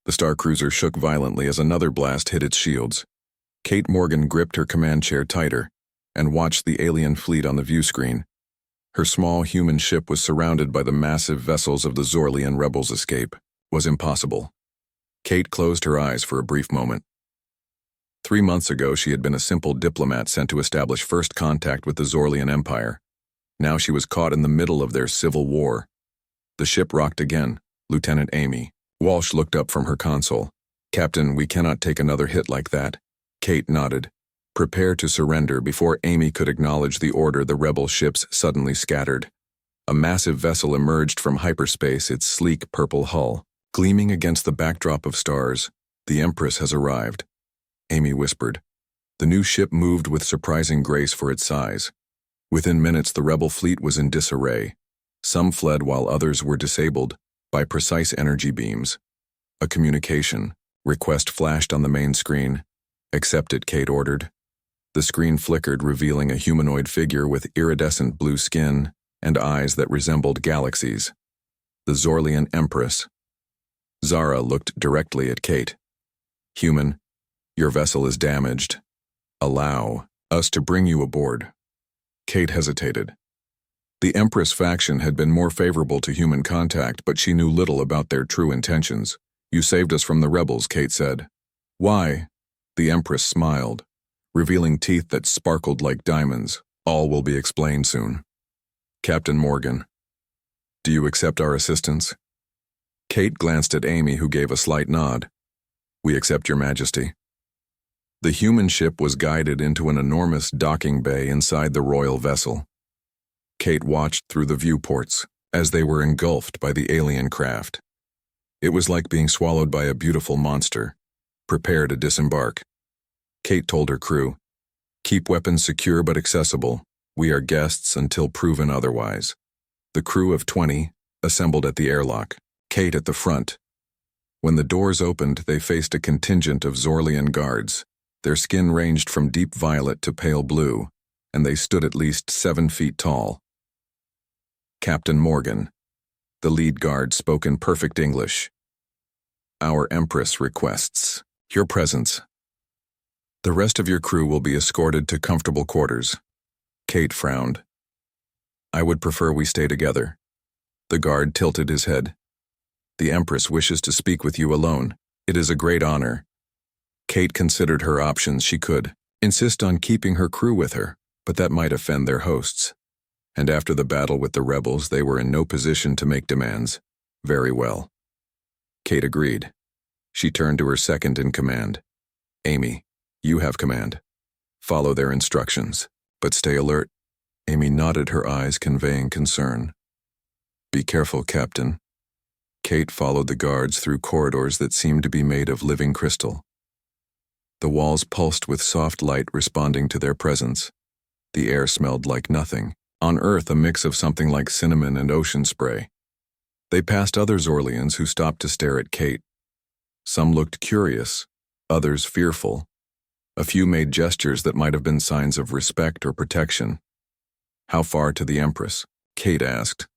The star cruiser shook violently as another blast hit its shields. Kate Morgan gripped her command chair tighter and watched the alien fleet on the view screen. Her small human ship was surrounded by the massive vessels of the Zorlian rebels' escape. Was impossible. Kate closed her eyes for a brief moment. 3 months ago, she had been a simple diplomat sent to establish first contact with the Zorlian Empire. Now she was caught in the middle of their civil war. The ship rocked again. Lieutenant Amy. Walsh looked up from her console. "Captain, we cannot take another hit like that." Kate nodded. "Prepare to surrender." Before Amy could acknowledge the order, the rebel ships suddenly scattered. A massive vessel emerged from hyperspace, its sleek purple hull gleaming against the backdrop of stars. "The Empress has arrived," Amy whispered. The new ship moved with surprising grace for its size. Within minutes, the rebel fleet was in disarray. Some fled while others were disabled by precise energy beams. A communication request flashed on the main screen. "Accept it," Kate ordered. The screen flickered, revealing a humanoid figure with iridescent blue skin and eyes that resembled galaxies. The Zorlian Empress. Zara looked directly at Kate. "Human, your vessel is damaged. Allow us to bring you aboard." Kate hesitated. The Empress faction had been more favorable to human contact, but she knew little about their true intentions. "You saved us from the rebels," Kate said. "Why?" The Empress smiled, revealing teeth that sparkled like diamonds. "All will be explained soon." "Captain Morgan, do you accept our assistance?" Kate glanced at Amy, who gave a slight nod. "We accept, Your Majesty." The human ship was guided into an enormous docking bay inside the royal vessel. Kate watched through the viewports as they were engulfed by the alien craft. It was like being swallowed by a beautiful monster. "Prepare to disembark." Kate told her crew, "Keep weapons secure but accessible. We are guests until proven otherwise." The crew of 20 assembled at the airlock, Kate at the front. When the doors opened, they faced a contingent of Zorlian guards. Their skin ranged from deep violet to pale blue, and they stood at least 7 feet tall. "Captain Morgan," the lead guard spoke in perfect English. "Our Empress requests your presence. The rest of your crew will be escorted to comfortable quarters." Kate frowned. "I would prefer we stay together." The guard tilted his head. "The Empress wishes to speak with you alone. It is a great honor." Kate considered her options. She could insist on keeping her crew with her, but that might offend their hosts. And after the battle with the rebels, they were in no position to make demands. "Very well." Kate agreed. She turned to her second in command. "Amy, you have command. Follow their instructions, but stay alert." Amy nodded, her eyes conveying concern. "Be careful, Captain." Kate followed the guards through corridors that seemed to be made of living crystal. The walls pulsed with soft light responding to their presence. The air smelled like nothing. On Earth, a mix of something like cinnamon and ocean spray. They passed other Zorlians who stopped to stare at Kate. Some looked curious, others fearful. A few made gestures that might have been signs of respect or protection. "How far to the Empress?" Kate asked.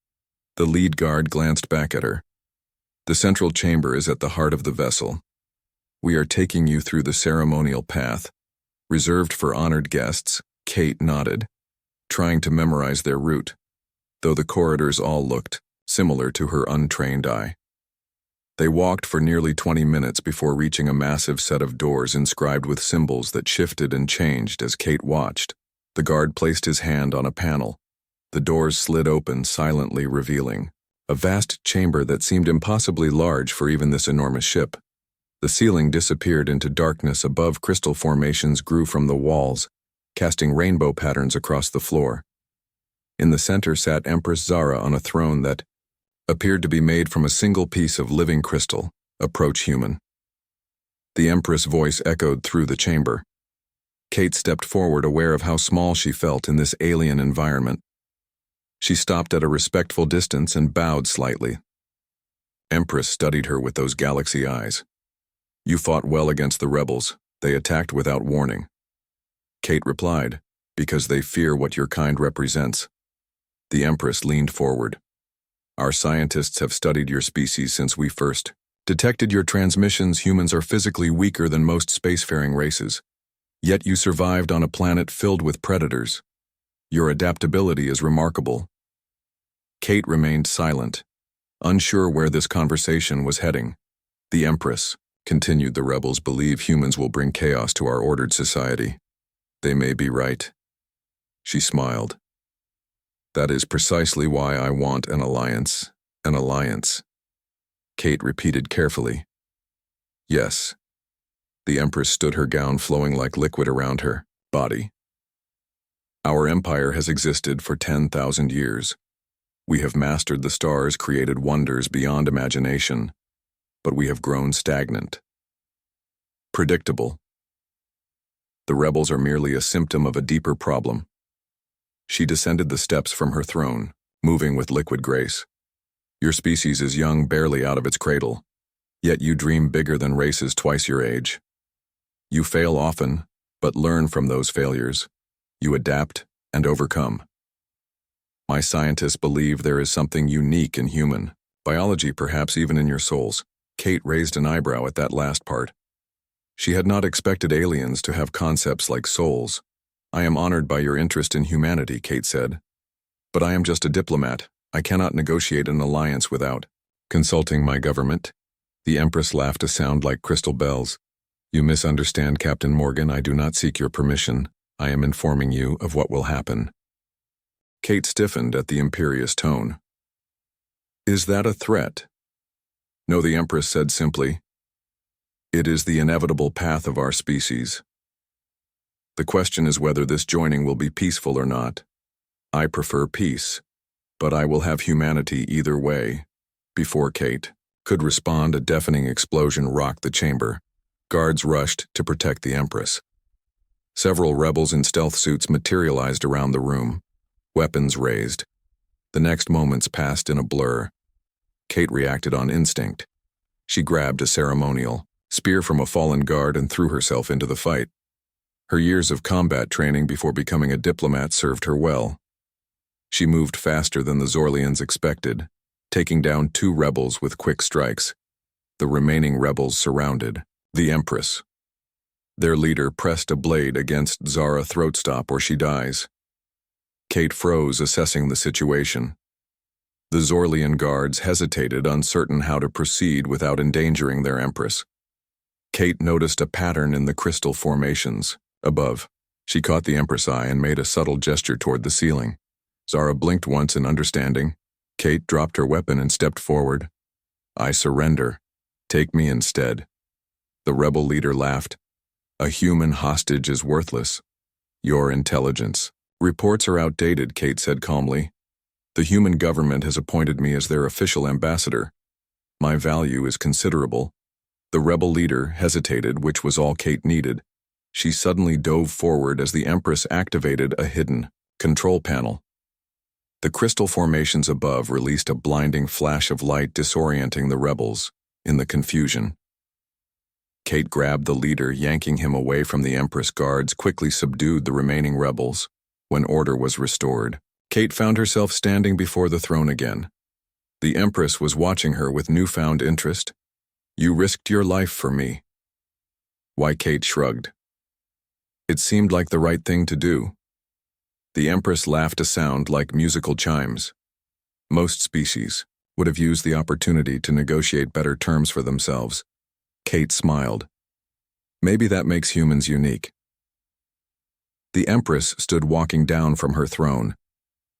The lead guard glanced back at her. "The central chamber is at the heart of the vessel. We are taking you through the ceremonial path, reserved for honored guests." Kate nodded, trying to memorize their route, though the corridors all looked similar to her untrained eye. They walked for nearly 20 minutes before reaching a massive set of doors inscribed with symbols that shifted and changed as Kate watched. The guard placed his hand on a panel. The doors slid open, silently revealing a vast chamber that seemed impossibly large for even this enormous ship. The ceiling disappeared into darkness above. Crystal formations grew from the walls, casting rainbow patterns across the floor. In the center sat Empress Zara on a throne that appeared to be made from a single piece of living crystal. "Approach, human." The Empress' voice echoed through the chamber. Kate stepped forward, aware of how small she felt in this alien environment. She stopped at a respectful distance and bowed slightly. Empress studied her with those galaxy eyes. "You fought well against the rebels. They attacked without warning." Kate replied, "Because they fear what your kind represents." The Empress leaned forward. "Our scientists have studied your species since we first Detected your transmissions. Humans are physically weaker than most spacefaring races. Yet you survived on a planet filled with predators. Your adaptability is remarkable. Kate remained silent, unsure where this conversation was heading. The Empress, continued, the rebels believe humans will bring chaos to our ordered society. They may be right. She smiled. That is precisely why I want an alliance. An alliance. Kate repeated carefully. Yes. The Empress stood, her gown flowing like liquid around her body. Our empire has existed for 10,000 years. We have mastered the stars, created wonders beyond imagination, but we have grown stagnant. Predictable. The rebels are merely a symptom of a deeper problem. She descended the steps from her throne, moving with liquid grace. Your species is young, barely out of its cradle, yet you dream bigger than races twice your age. You fail often, but learn from those failures. You adapt and overcome. My scientists believe there is something unique in human biology, perhaps even in your souls. Kate raised an eyebrow at that last part. She had not expected aliens to have concepts like souls. I am honored by your interest in humanity, Kate said. But I am just a diplomat. I cannot negotiate an alliance without consulting my government. The Empress laughed, a sound like crystal bells. You misunderstand, Captain Morgan. I do not seek your permission. I am informing you of what will happen. Kate stiffened at the imperious tone. Is that a threat? No, the Empress said simply. It is the inevitable path of our species. The question is whether this joining will be peaceful or not. I prefer peace, but I will have humanity either way. Before Kate could respond, a deafening explosion rocked the chamber. Guards rushed to protect the Empress. Several rebels in stealth suits materialized around the room, weapons raised. The next moments passed in a blur. Kate reacted on instinct. She grabbed a ceremonial spear from a fallen guard and threw herself into the fight. Her years of combat training before becoming a diplomat served her well. She moved faster than the Zorlians expected, taking down 2 rebels with quick strikes. The remaining rebels surrounded the Empress. Their leader pressed a blade against Zara throat. Stop or she dies. Kate froze, assessing the situation. The Zorlian guards hesitated, uncertain how to proceed without endangering their Empress. Kate noticed a pattern in the crystal formations above. She caught the Empress' eye and made a subtle gesture toward the ceiling. Zara blinked once in understanding. Kate dropped her weapon and stepped forward. I surrender. Take me instead. The rebel leader laughed. A human hostage is worthless. Your intelligence. Reports are outdated, Kate said calmly. The human government has appointed me as their official ambassador. My value is considerable. The rebel leader hesitated, which was all Kate needed. She suddenly dove forward as the Empress activated a hidden control panel. The crystal formations above released a blinding flash of light, disorienting the rebels in the confusion. Kate grabbed the leader, yanking him away from the Empress. Guards quickly subdued the remaining rebels. When order was restored, Kate found herself standing before the throne again. The Empress was watching her with newfound interest. You risked your life for me. Why? Kate shrugged. It seemed like the right thing to do. The Empress laughed, a sound like musical chimes. Most species would have used the opportunity to negotiate better terms for themselves. Kate smiled. Maybe that makes humans unique. The Empress stood walking down from her throne.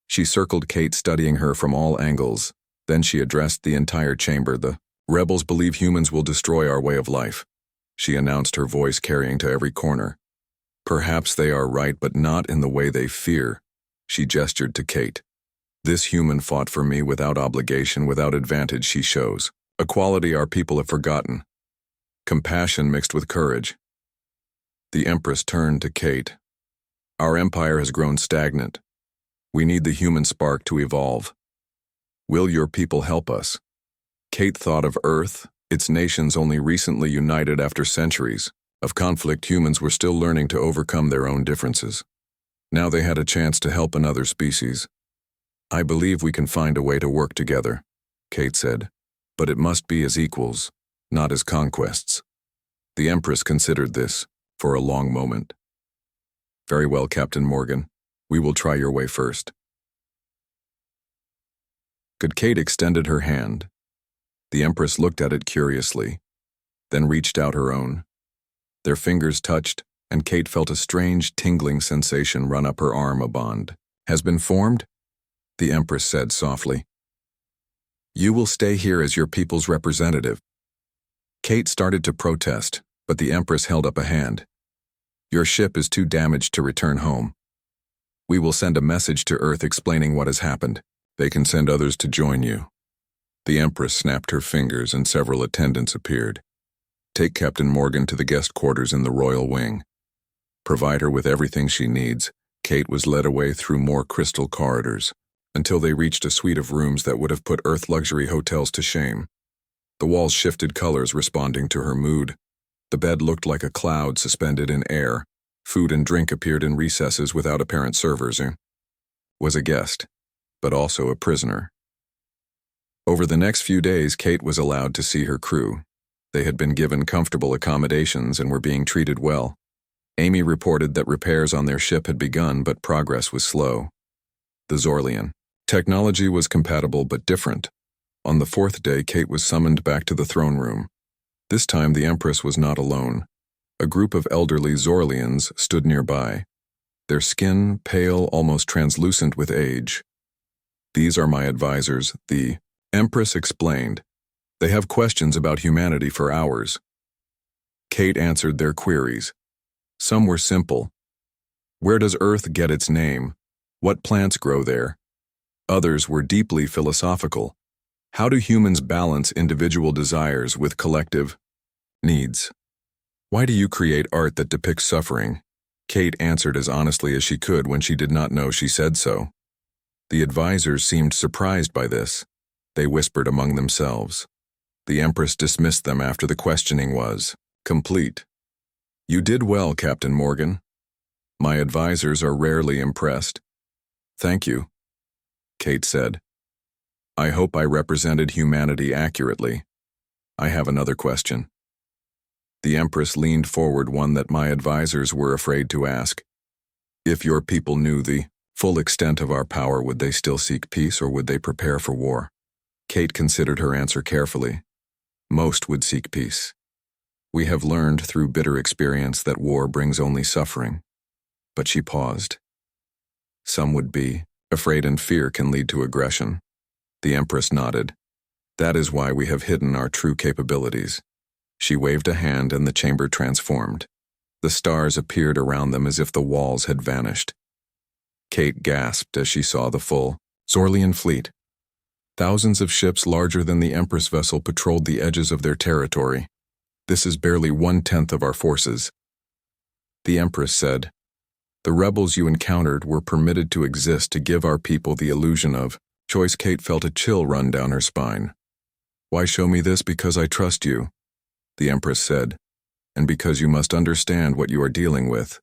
She circled Kate, studying her from all angles. Then she addressed the entire chamber. The rebels believe humans will destroy our way of life, she announced, her voice carrying to every corner. Perhaps they are right, but not in the way they fear, she gestured to Kate. This human fought for me without obligation, without advantage. She shows a quality our people have forgotten. Compassion mixed with courage. The Empress turned to Kate. Our empire has grown stagnant. We need the human spark to evolve. Will your people help us? Kate thought of Earth, its nations only recently united after centuries of conflict. Humans were still learning to overcome their own differences. Now they had a chance to help another species. I believe we can find a way to work together, Kate said, but it must be as equals. not as conquests. The Empress considered this for a long moment. Very well, Captain Morgan. We will try your way first. Kate extended her hand. The Empress looked at it curiously, then reached out her own. Their fingers touched, and Kate felt a strange tingling sensation run up her arm. A bond has been formed, the Empress said softly. You will stay here as your people's representative. Kate started to protest, but the Empress held up a hand. Your ship is too damaged to return home. We will send a message to Earth explaining what has happened. They can send others to join you. The Empress snapped her fingers and several attendants appeared. Take Captain Morgan to the guest quarters in the royal wing. Provide her with everything she needs. Kate was led away through more crystal corridors, until they reached a suite of rooms that would have put Earth luxury hotels to shame. The walls shifted colors responding to her mood. The bed looked like a cloud suspended in air. Food and drink appeared in recesses without apparent servers. Was a guest, but also a prisoner. Over the next few days, Kate was allowed to see her crew. They had been given comfortable accommodations and were being treated well. Amy reported that repairs on their ship had begun, but progress was slow. The Zorlian technology was compatible but different. On the fourth day, Kate was summoned back to the throne room. This time, the Empress was not alone. A group of elderly Zorlians stood nearby, their skin pale, almost translucent with age. These are my advisors, the Empress explained. They have questions about humanity for hours. Kate answered their queries. Some were simple. Where does Earth get its name? What plants grow there? Others were deeply philosophical. How do humans balance individual desires with collective needs? Why do you create art that depicts suffering? Kate answered as honestly as she could when she did not know she said so. The advisors seemed surprised by this. They whispered among themselves. The Empress dismissed them after the questioning was complete. You did well, Captain Morgan. My advisors are rarely impressed. Thank you, Kate said. I hope I represented humanity accurately. I have another question. The Empress leaned forward, one that my advisors were afraid to ask. If your people knew the full extent of our power, would they still seek peace or would they prepare for war? Kate considered her answer carefully. Most would seek peace. We have learned through bitter experience that war brings only suffering. But she paused. Some would be afraid, and fear can lead to aggression. The Empress nodded. That is why we have hidden our true capabilities. She waved a hand and the chamber transformed. The stars appeared around them as if the walls had vanished. Kate gasped as she saw the full Zorlian fleet. Thousands of ships larger than the Empress vessel patrolled the edges of their territory. This is barely 1/10 of our forces. The Empress said, The rebels you encountered were permitted to exist to give our people the illusion of choice. Kate felt a chill run down her spine. Why show me this? Because I trust you, the Empress said, and because you must understand what you are dealing with.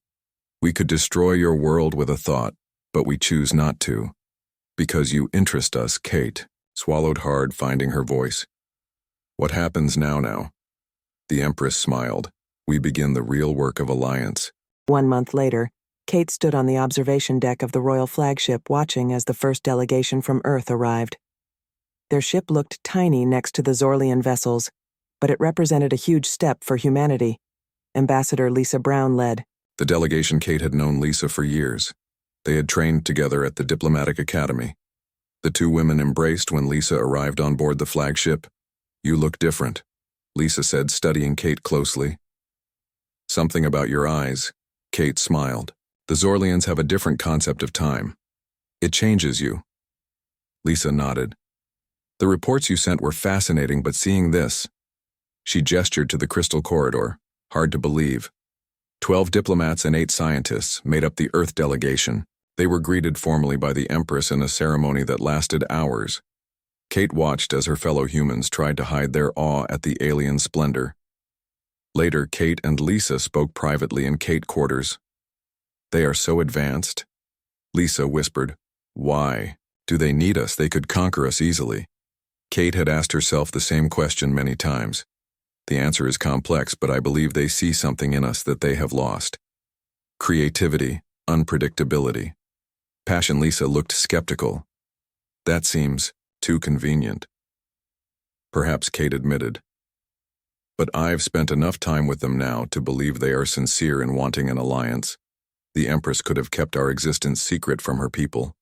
We could destroy your world with a thought, but we choose not to. Because you interest us. Kate swallowed hard, finding her voice. What happens now? The Empress smiled. We begin the real work of alliance. 1 month later, Kate stood on the observation deck of the royal flagship watching as the first delegation from Earth arrived. Their ship looked tiny next to the Zorlian vessels, but it represented a huge step for humanity. Ambassador Lisa Brown led. The delegation. Kate had known Lisa for years. They had trained together at the Diplomatic Academy. The two women embraced when Lisa arrived on board the flagship. You look different, Lisa said, studying Kate closely. Something about your eyes. Kate smiled. The Zorlians have a different concept of time. It changes you. Lisa nodded. The reports you sent were fascinating, but seeing this. She gestured to the crystal corridor. Hard to believe. 12 diplomats and 8 scientists made up the Earth delegation. They were greeted formally by the Empress in a ceremony that lasted hours. Kate watched as her fellow humans tried to hide their awe at the alien splendor. Later, Kate and Lisa spoke privately in Kate quarters. They are so advanced. Lisa whispered, Why? Do they need us? They could conquer us easily. Kate had asked herself the same question many times. The answer is complex, but I believe they see something in us that they have lost. Creativity, unpredictability. Passion. Lisa looked skeptical. That seems too convenient. Perhaps, Kate admitted. But I've spent enough time with them now to believe they are sincere in wanting an alliance. The Empress could have kept our existence secret from her people.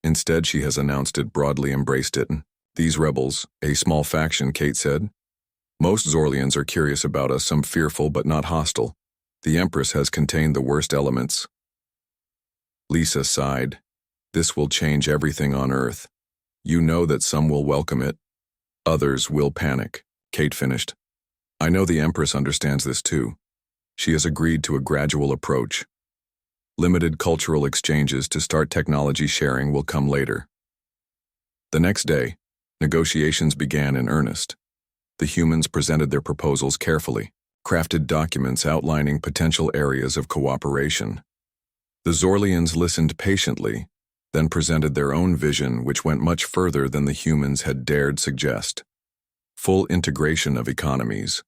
Instead, she has announced it, broadly embraced it. These rebels, a small faction, Kate said. Most Zorlians are curious about us, some fearful but not hostile. The Empress has contained the worst elements. Lisa sighed. This will change everything on Earth. You know that some will welcome it. Others will panic, Kate finished. I know the Empress understands this too. She has agreed to a gradual approach. Limited cultural exchanges to start technology sharing will come later. The next day, negotiations began in earnest. The humans presented their proposals carefully, crafted documents outlining potential areas of cooperation. The Zorlians listened patiently, then presented their own vision, which went much further than the humans had dared suggest. Full integration of economies,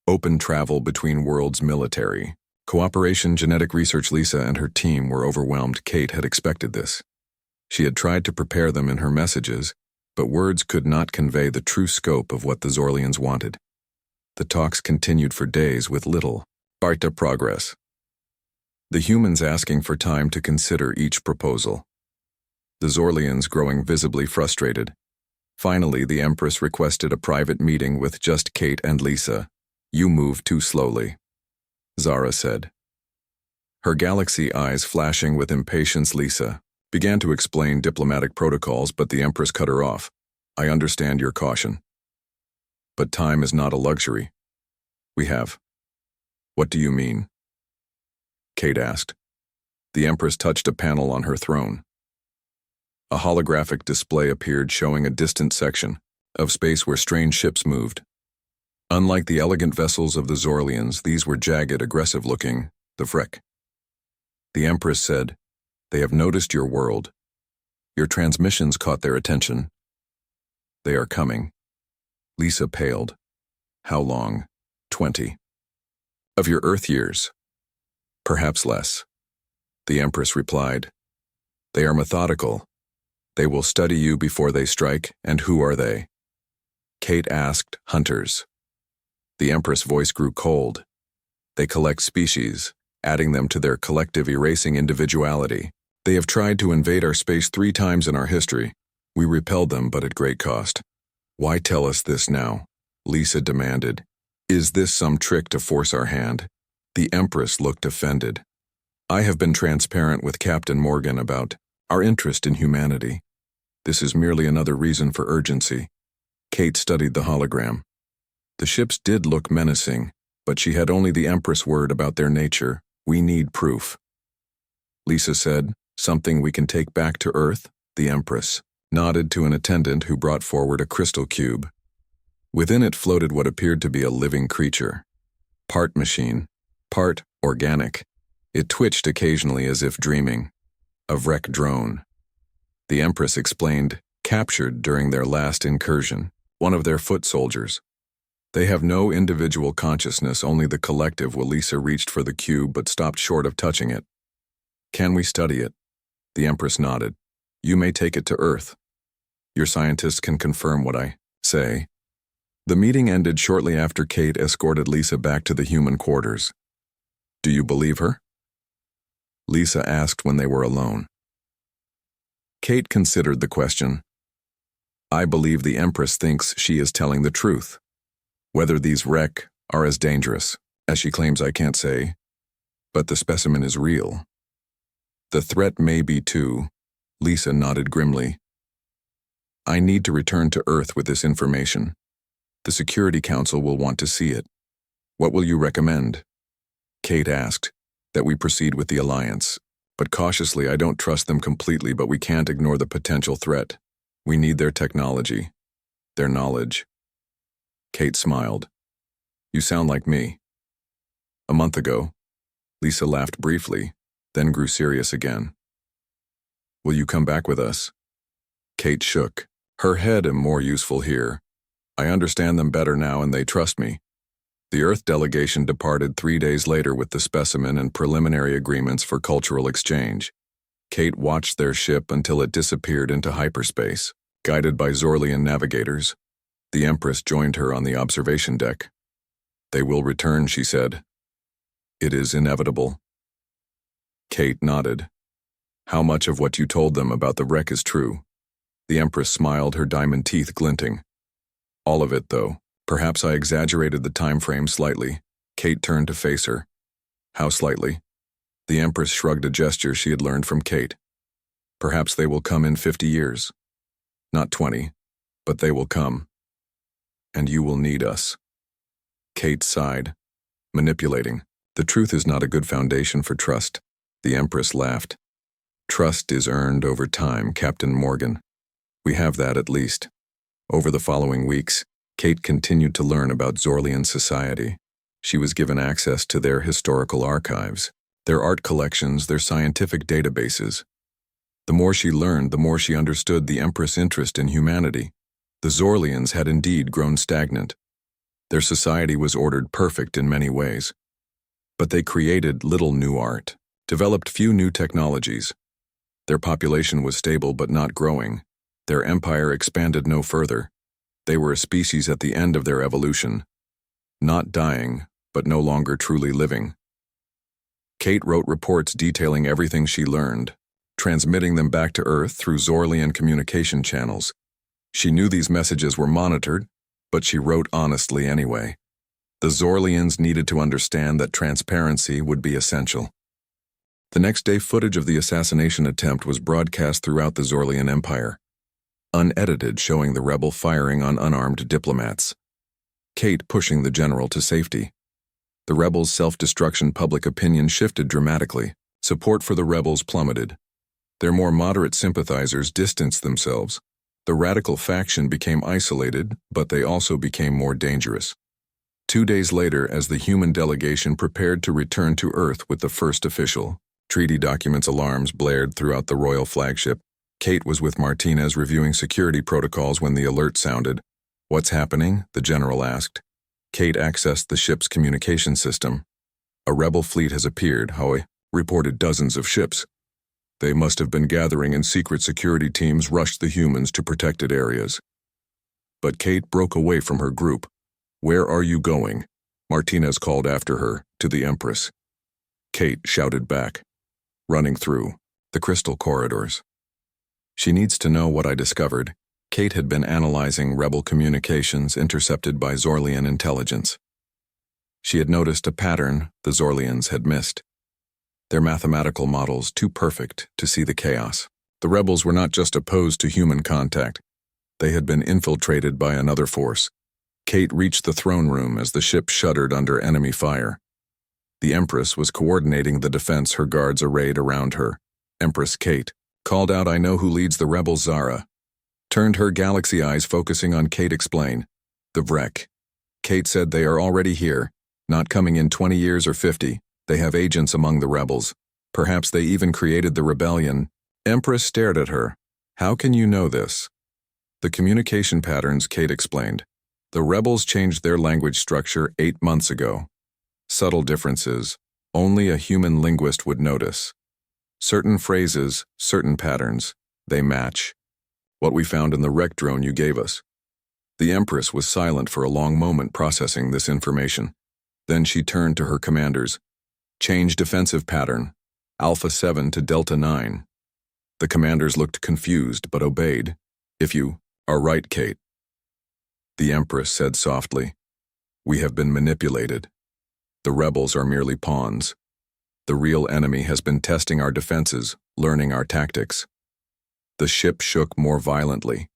open travel between worlds, military, cooperation, genetic research. Lisa and her team were overwhelmed. Kate had expected this. She had tried to prepare them in her messages, but words could not convey the true scope of what the Zorlians wanted. The talks continued for days with little progress. The humans asking for time to consider each proposal. The Zorlians growing visibly frustrated. Finally, the Empress requested a private meeting with just Kate and Lisa. You move too slowly, Zara said. Her galaxy eyes flashing with impatience. Lisa began to explain diplomatic protocols, but the Empress cut her off. I understand your caution. But time is not a luxury. We have. What do you mean? Kate asked. The Empress touched a panel on her throne. A holographic display appeared showing a distant section of space where strange ships moved. Unlike the elegant vessels of the Zorlians, these were jagged, aggressive-looking, the Vrek. The Empress said, They have noticed your world. Your transmissions caught their attention. They are coming. Lisa paled. How long? 20. Of your Earth years. Perhaps less. The Empress replied. They are methodical. They will study you before they strike, and who are they? Kate asked. Hunters. The Empress' voice grew cold. They collect species, adding them to their collective, erasing individuality. They have tried to invade our space 3 times in our history. We repelled them, but at great cost. Why tell us this now? Lisa demanded. Is this some trick to force our hand? The Empress looked offended. I have been transparent with Captain Morgan about our interest in humanity. This is merely another reason for urgency. Kate studied the hologram. The ships did look menacing, but she had only the Empress' word about their nature. We need proof. Lisa said, something we can take back to Earth? The Empress nodded to an attendant who brought forward a crystal cube. Within it floated what appeared to be a living creature. Part machine, part organic. It twitched occasionally as if dreaming. A Vrek drone. The Empress explained, captured during their last incursion, one of their foot soldiers. They have no individual consciousness, only the collective. Lisa reached for the cube but stopped short of touching it. Can we study it? The Empress nodded. You may take it to Earth. Your scientists can confirm what I say. The meeting ended shortly after Kate escorted Lisa back to the human quarters. Do you believe her? Lisa asked when they were alone. Kate considered the question. I believe the Empress thinks she is telling the truth. Whether these Vrek are as dangerous as she claims, I can't say, but the specimen is real. The threat may be too. Lisa nodded grimly. I need to return to Earth with this information. The Security Council will want to see it. What will you recommend? Kate asked. That we proceed with the alliance. But cautiously, I don't trust them completely, but we can't ignore the potential threat. We need their technology, their knowledge. Kate smiled. You sound like me. A month ago. Lisa laughed briefly, then grew serious again. Will you come back with us? Kate shook. Her head am more useful here. I understand them better now and they trust me. The Earth delegation departed 3 days later with the specimen and preliminary agreements for cultural exchange. Kate watched their ship until it disappeared into hyperspace. Guided by Zorlian navigators, the Empress joined her on the observation deck. "They will return," she said. "It is inevitable." Kate nodded. "How much of what you told them about the wreck is true?" The Empress smiled, her diamond teeth glinting. "All of it, though. Perhaps I exaggerated the time frame slightly." Kate turned to face her. "How slightly?" The Empress shrugged, a gesture she had learned from Kate. "Perhaps they will come in 50 years. Not 20, but they will come. And you will need us." Kate sighed, manipulating. "The truth is not a good foundation for trust." The Empress laughed. "Trust is earned over time, Captain Morgan. We have that at least." Over the following weeks, Kate continued to learn about Zorlian society. She was given access to their historical archives, their art collections, their scientific databases. The more she learned, the more she understood the Empress' interest in humanity. The Zorlians had indeed grown stagnant. Their society was ordered perfect in many ways. But they created little new art, developed few new technologies. Their population was stable but not growing. Their empire expanded no further. They were a species at the end of their evolution, not dying, but no longer truly living. Kate wrote reports detailing everything she learned, transmitting them back to Earth through Zorlian communication channels. She knew these messages were monitored, but she wrote honestly anyway. The Zorlians needed to understand that transparency would be essential. The next day, footage of the assassination attempt was broadcast throughout the Zorlian Empire, unedited, showing the rebel firing on unarmed diplomats. Kate pushing the general to safety. The rebels' self-destruction public opinion shifted dramatically. Support for the rebels plummeted. Their more moderate sympathizers distanced themselves. The radical faction became isolated, but they also became more dangerous. 2 days later, as the human delegation prepared to return to Earth with the first official treaty documents, alarms blared throughout the royal flagship. Kate was with Martinez reviewing security protocols when the alert sounded. "What's happening?" the general asked. Kate accessed the ship's communication system. "A rebel fleet has appeared," Howe reported. "Dozens of ships. They must have been gathering, and secret security teams rushed the humans to protected areas." But Kate broke away from her group. "Where are you going?" Martinez called after her, to the Empress. Kate shouted back, "Running through the crystal corridors." "She needs to know what I discovered." Kate had been analyzing rebel communications intercepted by Zorlian intelligence. She had noticed a pattern the Zorlians had missed. Their mathematical models too perfect to see the chaos. The rebels were not just opposed to human contact. They had been infiltrated by another force. Kate reached the throne room as the ship shuddered under enemy fire. The Empress was coordinating the defense, her guards arrayed around her. Empress Kate called out, "I know who leads the rebels." Zara turned her galaxy eyes focusing on Kate. "Explain." "The wreck." Kate said, "They are already here, not coming in 20 years or 50. They have agents among the rebels. Perhaps they even created the rebellion." Empress stared at her. "How can you know this?" "The communication patterns," Kate explained. "The rebels changed their language structure 8 months ago. Subtle differences, only a human linguist would notice. Certain phrases, certain patterns, they match. What we found in the wreck drone you gave us." The Empress was silent for a long moment, processing this information. Then she turned to her commanders. "Change defensive pattern, Alpha 7 to Delta 9. The commanders looked confused but obeyed. "If you are right, Kate." The Empress said softly, "We have been manipulated. The rebels are merely pawns. The real enemy has been testing our defenses, learning our tactics." The ship shook more violently.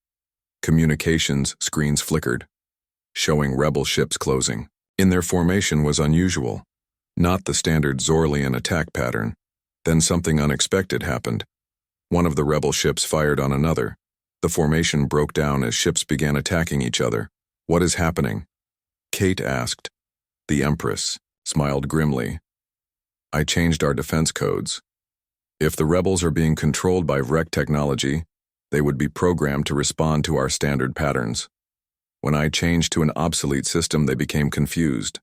Communications screens flickered, showing rebel ships closing. In their formation was unusual, not the standard Zorlian attack pattern. Then something unexpected happened. One of the rebel ships fired on another. The formation broke down as ships began attacking each other. "What is happening?" Kate asked. The Empress smiled grimly. "I changed our defense codes. If the rebels are being controlled by wreck technology, they would be programmed to respond to our standard patterns. When I changed to an obsolete system, they became confused.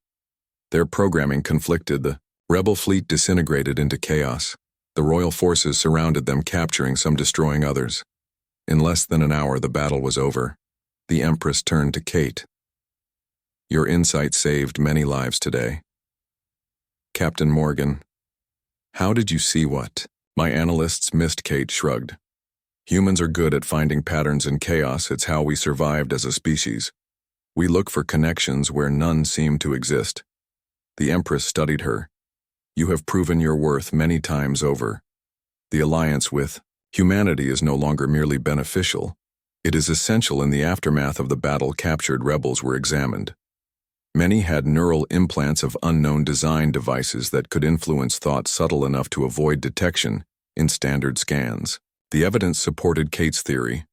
Their programming conflicted. The rebel fleet disintegrated into chaos. The royal forces surrounded them, capturing some, destroying others. In less than an hour, the battle was over. The Empress turned to Kate. "Your insight saved many lives today." "Captain Morgan, how did you see what?" "My analysts missed." Kate shrugged. "Humans are good at finding patterns in chaos. It's how we survived as a species. We look for connections where none seem to exist." The Empress studied her. "You have proven your worth many times over. The alliance with humanity is no longer merely beneficial. It is essential." In the aftermath of the battle, captured rebels were examined. Many had neural implants of unknown design, devices that could influence thought subtle enough to avoid detection in standard scans. The evidence supported Kate's theory.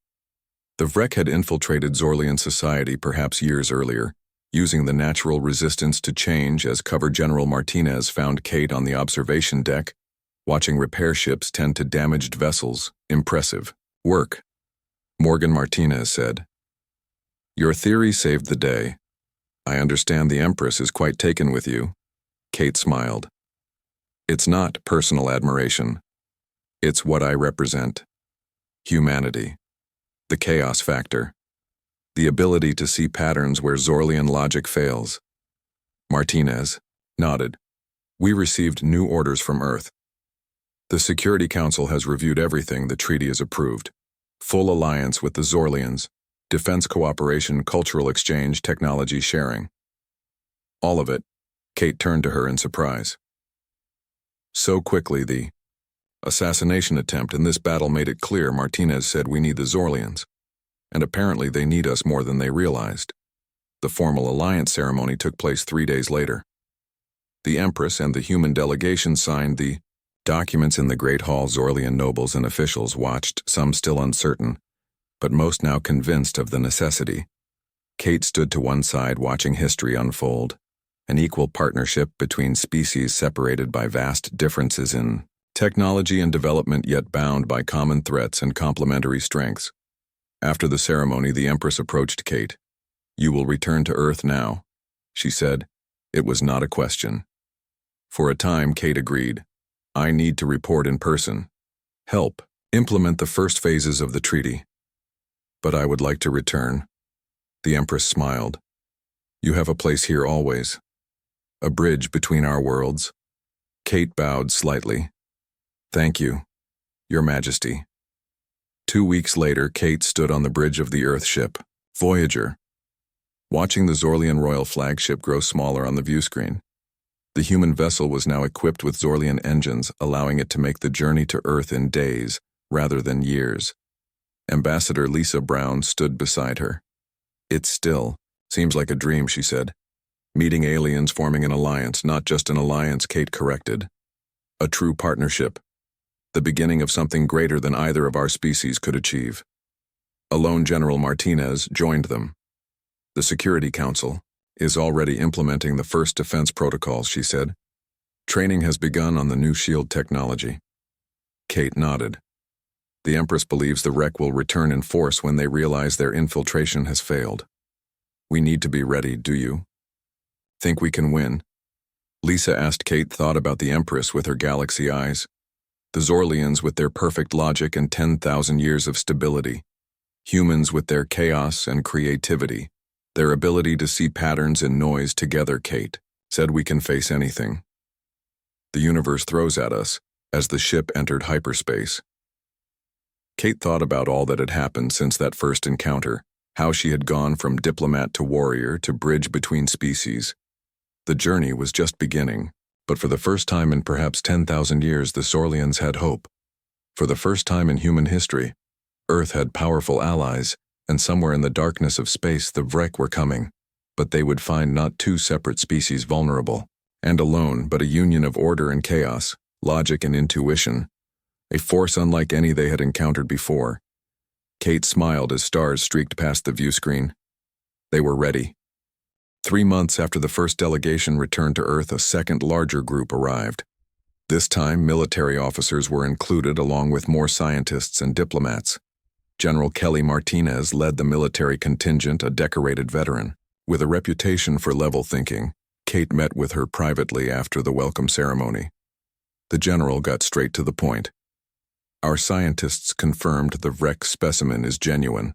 The Vrek had infiltrated Zorlian society perhaps years earlier, using the natural resistance to change. As Cover General Martinez found Kate on the observation deck, watching repair ships tend to damaged vessels. "Impressive work," Morgan Martinez said. "Your theory saved the day. I understand the Empress is quite taken with you." Kate smiled. "It's not personal admiration. It's what I represent. Humanity. The chaos factor. The ability to see patterns where Zorlian logic fails." Martinez nodded. "We received new orders from Earth. The Security Council has reviewed everything. The treaty is approved. Full alliance with the Zorlians. Defense cooperation, cultural exchange, technology sharing." "All of it." Kate turned to her in surprise. "So quickly." "The assassination attempt in this battle made it clear." Martinez said. "We need the Zorlians. And apparently they need us more than they realized." The formal alliance ceremony took place 3 days later. The Empress and the human delegation signed the documents in the Great Hall. Zorlian nobles and officials watched, some still uncertain, but most now convinced of the necessity. Kate stood to one side, watching history unfold, an equal partnership between species separated by vast differences in technology and development, yet bound by common threats and complementary strengths. After the ceremony, the Empress approached Kate. "You will return to Earth now," she said. It was not a question. For a time, Kate agreed. "I need to report in person. Help implement the first phases of the treaty. But I would like to return." The Empress smiled. "You have a place here always. A bridge between our worlds." Kate bowed slightly. "Thank you, Your Majesty." 2 weeks later, Kate stood on the bridge of the Earth ship, Voyager, watching the Zorlian royal flagship grow smaller on the viewscreen. The human vessel was now equipped with Zorlian engines, allowing it to make the journey to Earth in days rather than years. Ambassador Lisa Brown stood beside her. "It still seems like a dream," she said. "Meeting aliens, forming an alliance." "Not just an alliance," Kate corrected. "A true partnership. The beginning of something greater than either of our species could achieve." Alone General Martinez joined them. "The Security Council is already implementing the first defense protocols," she said. "Training has begun on the new shield technology." Kate nodded. "The Empress believes the wreck will return in force when they realize their infiltration has failed. We need to be ready. Do you think we can win?" Lisa asked. Kate thought about the Empress with her galaxy eyes, the Zorlians with their perfect logic and 10,000 years of stability, humans with their chaos and creativity, their ability to see patterns in noise. "Together," Kate said, "we can face anything the universe throws at us." As the ship entered hyperspace, Kate thought about all that had happened since that first encounter, how she had gone from diplomat to warrior to bridge between species. The journey was just beginning, but for the first time in perhaps 10,000 years, the Zorlians had hope. For the first time in human history, Earth had powerful allies, and somewhere in the darkness of space the Vrek were coming, but they would find not two separate species vulnerable and alone, but a union of order and chaos, logic and intuition, a force unlike any they had encountered before. Kate smiled as stars streaked past the viewscreen. They were ready. 3 months after the first delegation returned to Earth, a second larger group arrived. This time, military officers were included along with more scientists and diplomats. General Kelly Martinez led the military contingent, a decorated veteran. With a reputation for level thinking, Kate met with her privately after the welcome ceremony. The general got straight to the point. Our scientists confirmed the wreck specimen is genuine.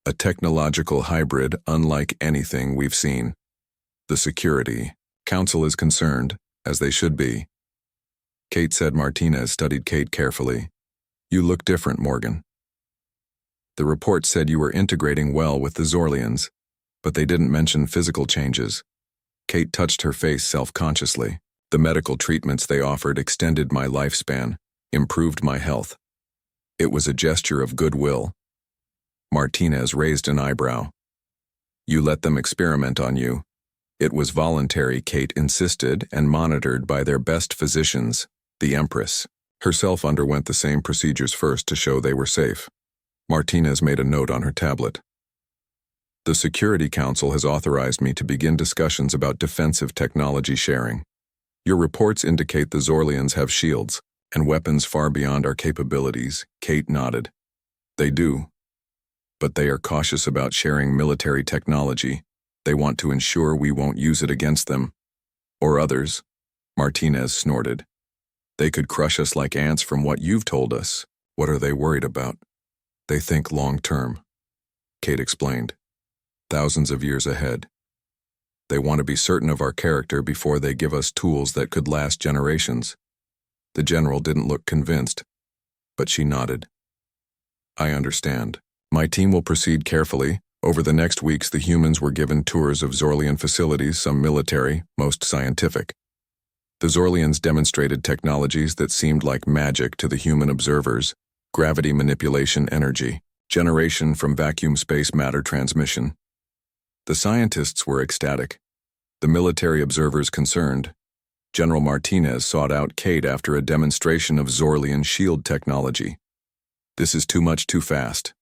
A technological hybrid unlike anything we've seen. The Security Council is concerned, as they should be. Kate said. Martinez studied Kate carefully. You look different, Morgan. The report said you were integrating well with the Zorlians, but they didn't mention physical changes. Kate touched her face self-consciously. The medical treatments they offered extended my lifespan, improved my health. It was a gesture of goodwill. Martinez raised an eyebrow. You let them experiment on you. It was voluntary, Kate insisted, and monitored by their best physicians. The Empress herself underwent the same procedures first to show they were safe. Martinez made a note on her tablet. The Security Council has authorized me to begin discussions about defensive technology sharing. Your reports indicate the Zorlians have shields and weapons far beyond our capabilities. Kate nodded. They do. But they are cautious about sharing military technology. They want to ensure we won't use it against them. Or others. Martinez snorted. They could crush us like ants from what you've told us. What are they worried about? They think long-term. Kate explained. Thousands of years ahead. They want to be certain of our character before they give us tools that could last generations. The general didn't look convinced, but she nodded. I understand. My team will proceed carefully. Over the next weeks, the humans were given tours of Zorlian facilities, some military, most scientific. The Zorlians demonstrated technologies that seemed like magic to the human observers: gravity manipulation, energy generation from vacuum space matter transmission. The scientists were ecstatic. The military observers concerned. General Martinez sought out Kate after a demonstration of Zorlian shield technology. This is too much too fast,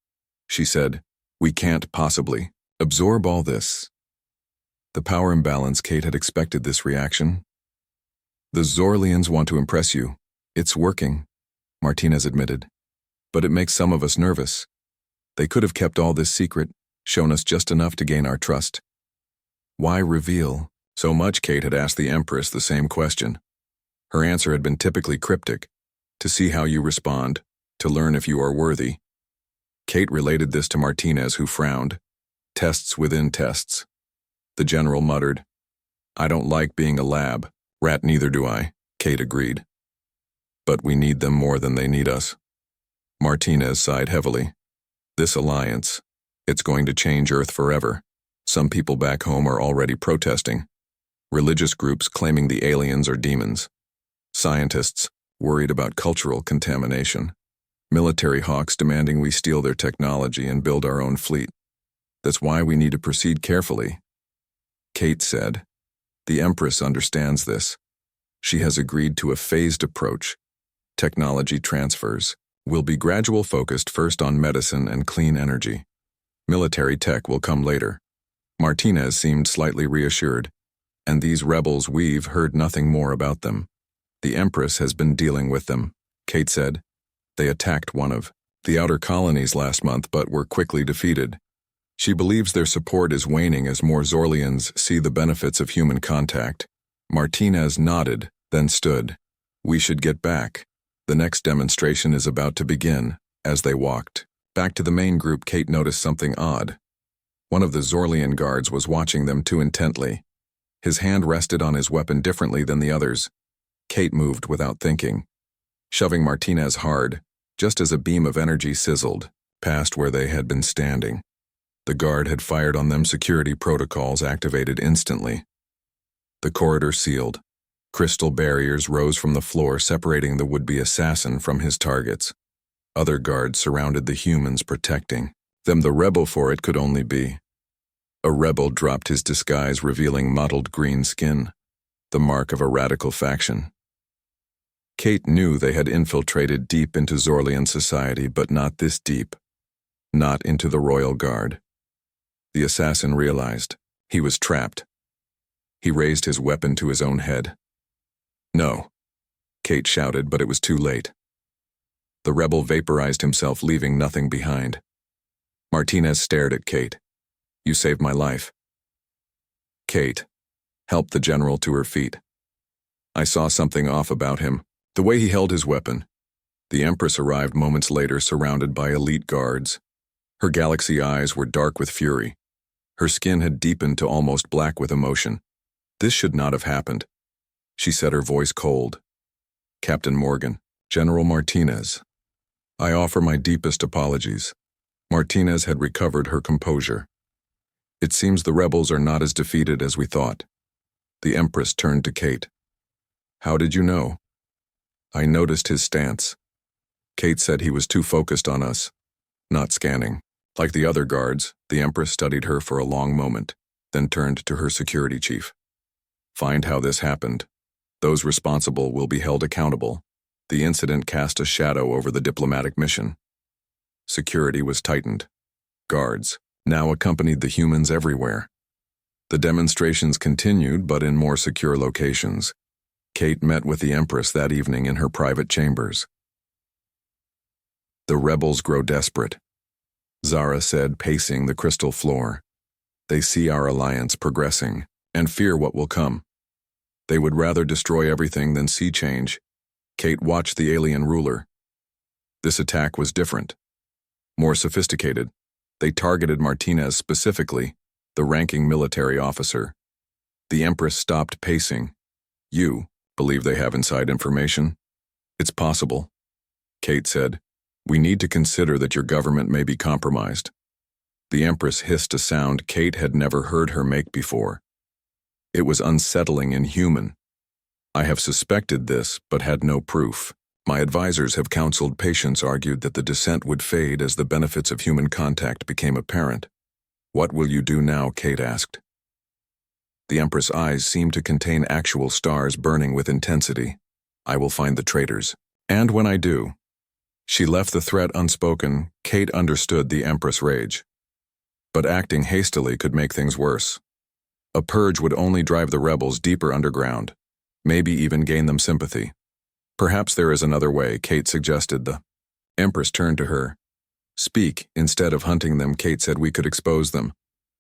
she said. We can't possibly absorb all this. The power imbalance. Kate had expected this reaction. The Zorlians want to impress you. It's working, Martinez admitted. But it makes some of us nervous. They could have kept all this secret, shown us just enough to gain our trust. Why reveal so much? Kate had asked the Empress the same question. Her answer had been typically cryptic. To see how you respond, to learn if you are worthy. Kate related this to Martinez, who frowned. Tests within tests. The general muttered. I don't like being a lab rat. Neither do I, Kate agreed. But we need them more than they need us. Martinez sighed heavily. This alliance, it's going to change Earth forever. Some people back home are already protesting. Religious groups claiming the aliens are demons. Scientists worried about cultural contamination. Military hawks demanding we steal their technology and build our own fleet. That's why we need to proceed carefully. Kate said. The Empress understands this. She has agreed to a phased approach. Technology transfers will be gradual, focused first on medicine and clean energy. Military tech will come later. Martinez seemed slightly reassured. And these rebels, we've heard nothing more about them. The Empress has been dealing with them, Kate said. They attacked one of the outer colonies last month but were quickly defeated. She believes their support is waning as more Zorlians see the benefits of human contact. Martinez nodded, then stood. We should get back. The next demonstration is about to begin. As they walked back to the main group, Kate noticed something odd. One of the Zorlian guards was watching them too intently. His hand rested on his weapon differently than the others. Kate moved without thinking, shoving Martinez hard, just as a beam of energy sizzled past where they had been standing. The guard had fired on them. Security protocols activated instantly. The corridor sealed. Crystal barriers rose from the floor, separating the would-be assassin from his targets. Other guards surrounded the humans, protecting them. The rebel, for it could only be. A rebel dropped his disguise, revealing mottled green skin, the mark of a radical faction. Kate knew they had infiltrated deep into Zorlian society, but not this deep. Not into the Royal Guard. The assassin realized he was trapped. He raised his weapon to his own head. No, Kate shouted, but it was too late. The rebel vaporized himself, leaving nothing behind. Martinez stared at Kate. You saved my life. Kate, helped the general to her feet. I saw something off about him, the way he held his weapon. The Empress arrived moments later surrounded by elite guards. Her galaxy eyes were dark with fury. Her skin had deepened to almost black with emotion. This should not have happened. She said, her voice cold. Captain Morgan, General Martinez. I offer my deepest apologies. Martinez had recovered her composure. It seems the rebels are not as defeated as we thought. The Empress turned to Kate. How did you know? I noticed his stance. Kate said he was too focused on us, not scanning. Like the other guards, the Empress studied her for a long moment, then turned to her security chief. Find how this happened. Those responsible will be held accountable. The incident cast a shadow over the diplomatic mission. Security was tightened. Guards now accompanied the humans everywhere. The demonstrations continued, but in more secure locations. Kate met with the Empress that evening in her private chambers. The rebels grow desperate, Zara said, pacing the crystal floor. They see our alliance progressing and fear what will come. They would rather destroy everything than see change. Kate watched the alien ruler. This attack was different. More sophisticated. They targeted Martinez specifically, the ranking military officer. The Empress stopped pacing. You believe they have inside information? It's possible. Kate said, we need to consider that your government may be compromised. The Empress hissed a sound Kate had never heard her make before. It was unsettling and human. I have suspected this, but had no proof. My advisors have counseled patients argued that the dissent would fade as the benefits of human contact became apparent. What will you do now? Kate asked. The Empress' eyes seemed to contain actual stars burning with intensity. I will find the traitors. And when I do. She left the threat unspoken. Kate understood the Empress' rage. But acting hastily could make things worse. A purge would only drive the rebels deeper underground, maybe even gain them sympathy. Perhaps there is another way, Kate suggested. The Empress turned to her. Speak, instead of hunting them, Kate said. We could expose them.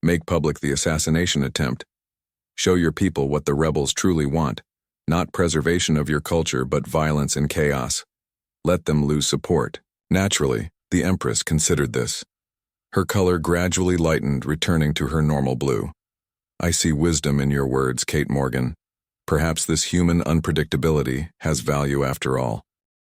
Make public the assassination attempt. Show your people what the rebels truly want, not preservation of your culture but violence and chaos. Let them lose support. Naturally, the Empress considered this. Her color gradually lightened, returning to her normal blue. I see wisdom in your words, Kate Morgan. Perhaps this human unpredictability has value after all.